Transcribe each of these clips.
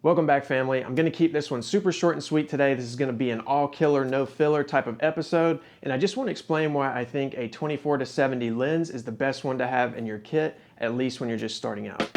Welcome back, family. I'm gonna keep this one super short and sweet today. This is gonna be an all killer, no filler type of episode. And I just wanna explain why I think a 24-70 lens is the best one to have in your kit, at least when you're just starting out.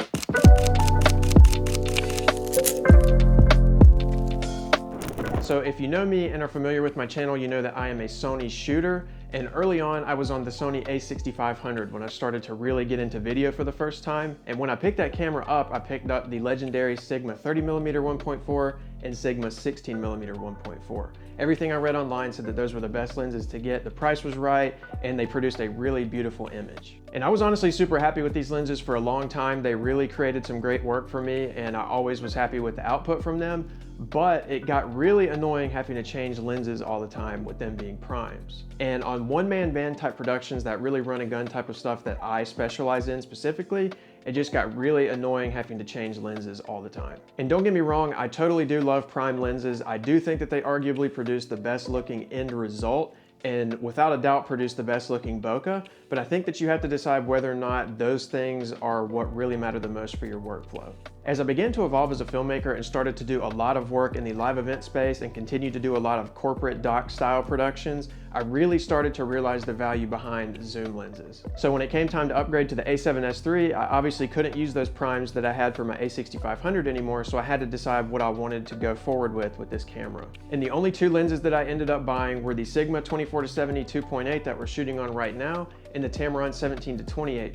So if you know me and are familiar with my channel, you know that I am a Sony shooter. And early on, I was on the Sony a6500 when I started to really get into video for the first time. And when I picked that camera up, I picked up the legendary Sigma 30mm 1.4 and Sigma 16mm 1.4. Everything I read online said that those were the best lenses to get. The price was right, and they produced a really beautiful image. And I was honestly super happy with these lenses for a long time. They really created some great work for me, and I always was happy with the output from them. But it got really annoying having to change lenses all the time with them being primes. And on one-man band type productions, that really run and gun type of stuff that I specialize in specifically, it just got really annoying having to change lenses all the time. And don't get me wrong, I totally do love prime lenses. I do think that they arguably produce the best looking end result, and without a doubt produce the best looking bokeh, but I think that you have to decide whether or not those things are what really matter the most for your workflow. As I began to evolve as a filmmaker and started to do a lot of work in the live event space and continue to do a lot of corporate doc style productions, I really started to realize the value behind zoom lenses. So when it came time to upgrade to the A7S III, I obviously couldn't use those primes that I had for my A6500 anymore, so I had to decide what I wanted to go forward with this camera. And the only two lenses that I ended up buying were the Sigma 24-70 2.8 that we're shooting on right now, and the Tamron 17-28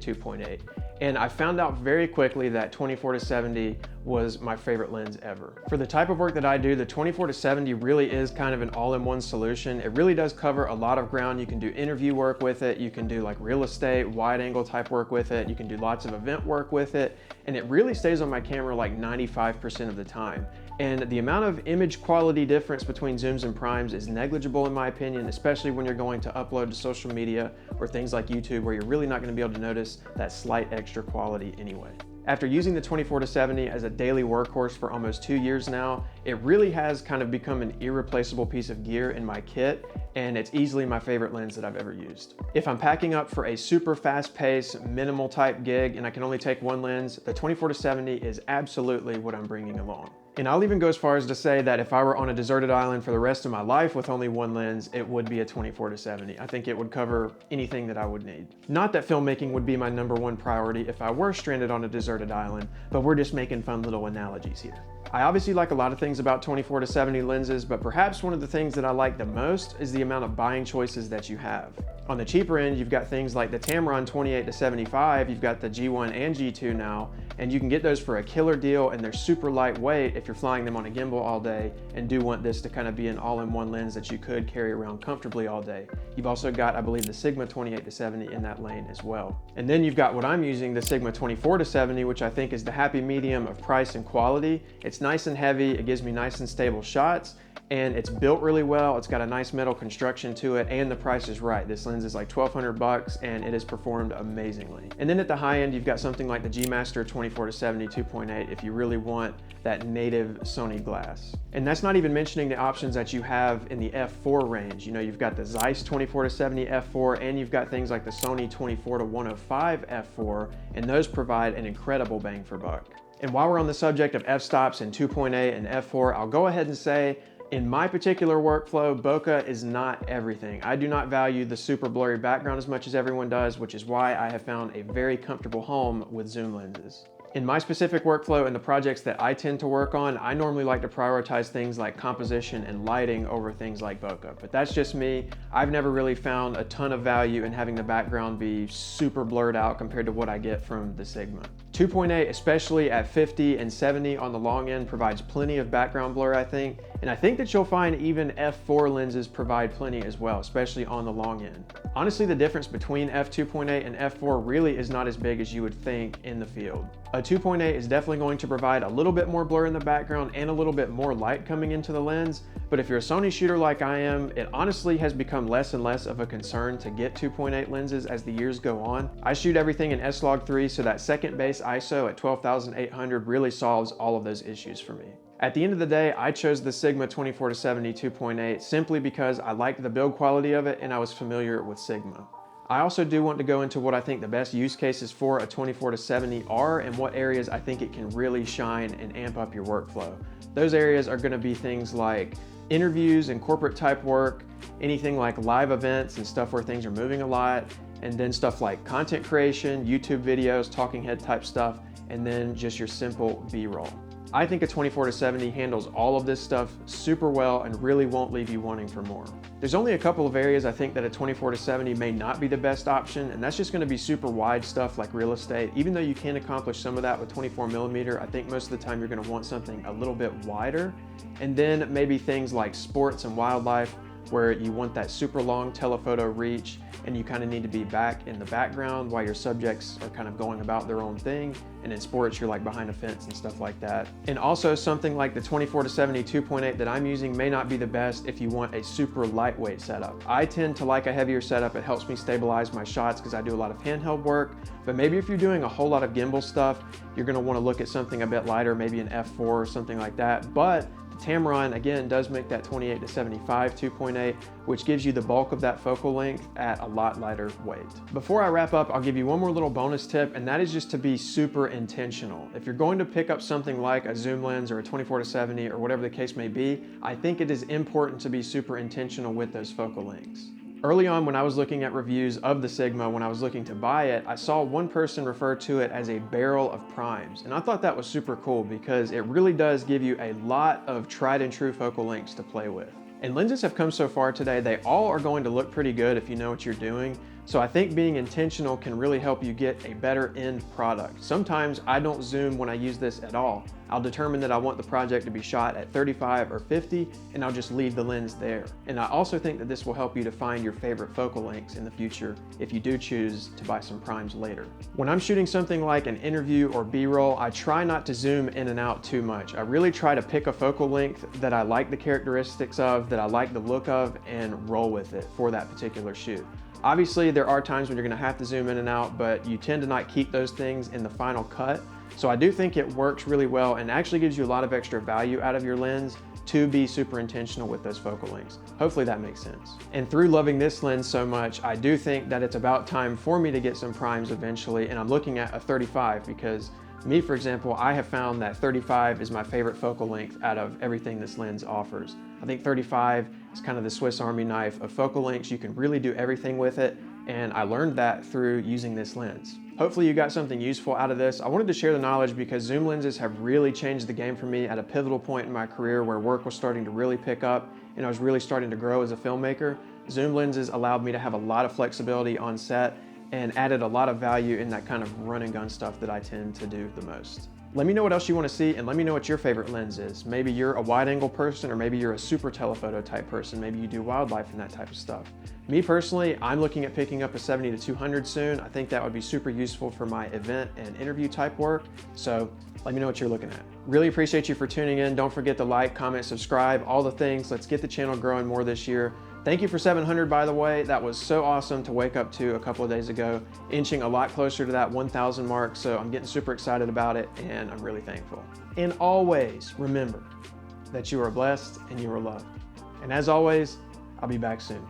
2.8. And I found out very quickly that 24-70 was my favorite lens ever. For the type of work that I do, the 24-70 really is kind of an all-in-one solution. It really does cover a lot of ground. You can do interview work with it, you can do like real estate, wide angle type work with it, you can do lots of event work with it, and it really stays on my camera like 95% of the time. And the amount of image quality difference between zooms and primes is negligible in my opinion, especially when you're going to upload to social media or things like YouTube where you're really not going to be able to notice that slight extra quality anyway. After using the 24-70 as a daily workhorse for almost 2 years now, it really has kind of become an irreplaceable piece of gear in my kit, and it's easily my favorite lens that I've ever used. If I'm packing up for a super fast-paced, minimal type gig and I can only take one lens, the 24-70 is absolutely what I'm bringing along. And I'll even go as far as to say that if I were on a deserted island for the rest of my life with only one lens, it would be a 24-70. I think it would cover anything that I would need. Not that filmmaking would be my #1 priority if I were stranded on a deserted island, but we're just making fun little analogies here. I obviously like a lot of things about 24-70 lenses, but perhaps one of the things that I like the most is the amount of buying choices that you have. On the cheaper end, you've got things like the Tamron 28-75, you've got the G1 and G2 now, and you can get those for a killer deal, and they're super lightweight if you're flying them on a gimbal all day and do want this to kind of be an all-in-one lens that you could carry around comfortably all day. You've also got, I believe, the Sigma 28-70 in that lane as well. And then you've got what I'm using, the Sigma 24-70, which I think is the happy medium of price and quality. It's nice and heavy, it gives me nice and stable shots, and it's built really well. It's got a nice metal construction to it, and the price is right. This lens is like $1,200 and it has performed amazingly. And then at the high end, you've got something like the G Master 24-70 2.8 if you really want that native Sony glass. And that's not even mentioning the options that you have in the f4 range. You know, you've got the Zeiss 24-70 f4, and you've got things like the Sony 24-105 f4, and those provide an incredible bang for buck. And while we're on the subject of f-stops and 2.8 and f4, I'll go ahead and say, in my particular workflow, bokeh is not everything. I do not value the super blurry background as much as everyone does, which is why I have found a very comfortable home with zoom lenses. In my specific workflow and the projects that I tend to work on, I normally like to prioritize things like composition and lighting over things like bokeh, but that's just me. I've never really found a ton of value in having the background be super blurred out compared to what I get from the Sigma. 2.8, especially at 50 and 70 on the long end, provides plenty of background blur, I think, and I think that you'll find even f4 lenses provide plenty as well, especially on the long end. Honestly, the difference between f2.8 and f4 really is not as big as you would think in the field. A 2.8 is definitely going to provide a little bit more blur in the background and a little bit more light coming into the lens, but if you're a Sony shooter like I am, it honestly has become less and less of a concern to get 2.8 lenses as the years go on. I shoot everything in S-Log3, so that second base ISO at 12,800 really solves all of those issues for me. At the end of the day, I chose the Sigma 24-70 2.8 simply because I liked the build quality of it and I was familiar with Sigma. I also do want to go into what I think the best use cases for a 24-70 are and what areas I think it can really shine and amp up your workflow. Those areas are going to be things like interviews and corporate type work, anything like live events and stuff where things are moving a lot, and then stuff like content creation, YouTube videos, talking head type stuff, and then just your simple B-roll. I think a 24-70 handles all of this stuff super well and really won't leave you wanting for more. There's only a couple of areas I think that a 24-70 may not be the best option, and that's just going to be super wide stuff like real estate. Even though you can accomplish some of that with 24mm, I think most of the time you're going to want something a little bit wider. And then maybe things like sports and wildlife, where you want that super long telephoto reach and you kind of need to be back in the background while your subjects are kind of going about their own thing. And in sports, you're like behind a fence and stuff like that. And also something like the 24-70 2.8 that I'm using may not be the best if you want a super lightweight setup. I tend to like a heavier setup. It helps me stabilize my shots because I do a lot of handheld work. But maybe if you're doing a whole lot of gimbal stuff, you're gonna wanna look at something a bit lighter, maybe an f4 or something like that. But the Tamron, again, does make that 28-75 2.8, which gives you the bulk of that focal length at a lot lighter weight. Before I wrap up, I'll give you one more little bonus tip, and that is just to be super intentional. If you're going to pick up something like a zoom lens or a 24-70 or whatever the case may be, I think it is important to be super intentional with those focal lengths. Early on when I was looking at reviews of the Sigma, when I was looking to buy it, I saw one person refer to it as a barrel of primes. And I thought that was super cool because it really does give you a lot of tried and true focal lengths to play with. And lenses have come so far today, they all are going to look pretty good if you know what you're doing. So I think being intentional can really help you get a better end product. Sometimes I don't zoom when I use this at all. I'll determine that I want the project to be shot at 35 or 50, and I'll just leave the lens there. And I also think that this will help you to find your favorite focal lengths in the future if you do choose to buy some primes later. When I'm shooting something like an interview or B-roll, I try not to zoom in and out too much. I really try to pick a focal length that I like the characteristics of, that I like the look of, and roll with it for that particular shoot. Obviously, there are times when you're gonna have to zoom in and out, but you tend to not keep those things in the final cut. So I do think it works really well and actually gives you a lot of extra value out of your lens to be super intentional with those focal lengths. Hopefully that makes sense. And through loving this lens so much, I do think that it's about time for me to get some primes eventually, and I'm looking at a 35 because me, for example, I have found that 35 is my favorite focal length out of everything this lens offers. I think 35 is kind of the Swiss Army knife of focal lengths. You can really do everything with it, and I learned that through using this lens. Hopefully you got something useful out of this. I wanted to share the knowledge because zoom lenses have really changed the game for me at a pivotal point in my career where work was starting to really pick up and I was really starting to grow as a filmmaker. Zoom lenses allowed me to have a lot of flexibility on set and added a lot of value in that kind of run and gun stuff that I tend to do the most. Let me know what else you want to see and let me know what your favorite lens is. Maybe you're a wide angle person or maybe you're a super telephoto type person. Maybe you do wildlife and that type of stuff. Me personally, I'm looking at picking up a 70-200 soon. I think that would be super useful for my event and interview type work. So let me know what you're looking at. Really appreciate you for tuning in. Don't forget to like, comment, subscribe, all the things. Let's get the channel growing more this year. Thank you for 700, by the way. That was so awesome to wake up to a couple of days ago, inching a lot closer to that 1,000 mark. So I'm getting super excited about it and I'm really thankful. And always remember that you are blessed and you are loved. And as always, I'll be back soon.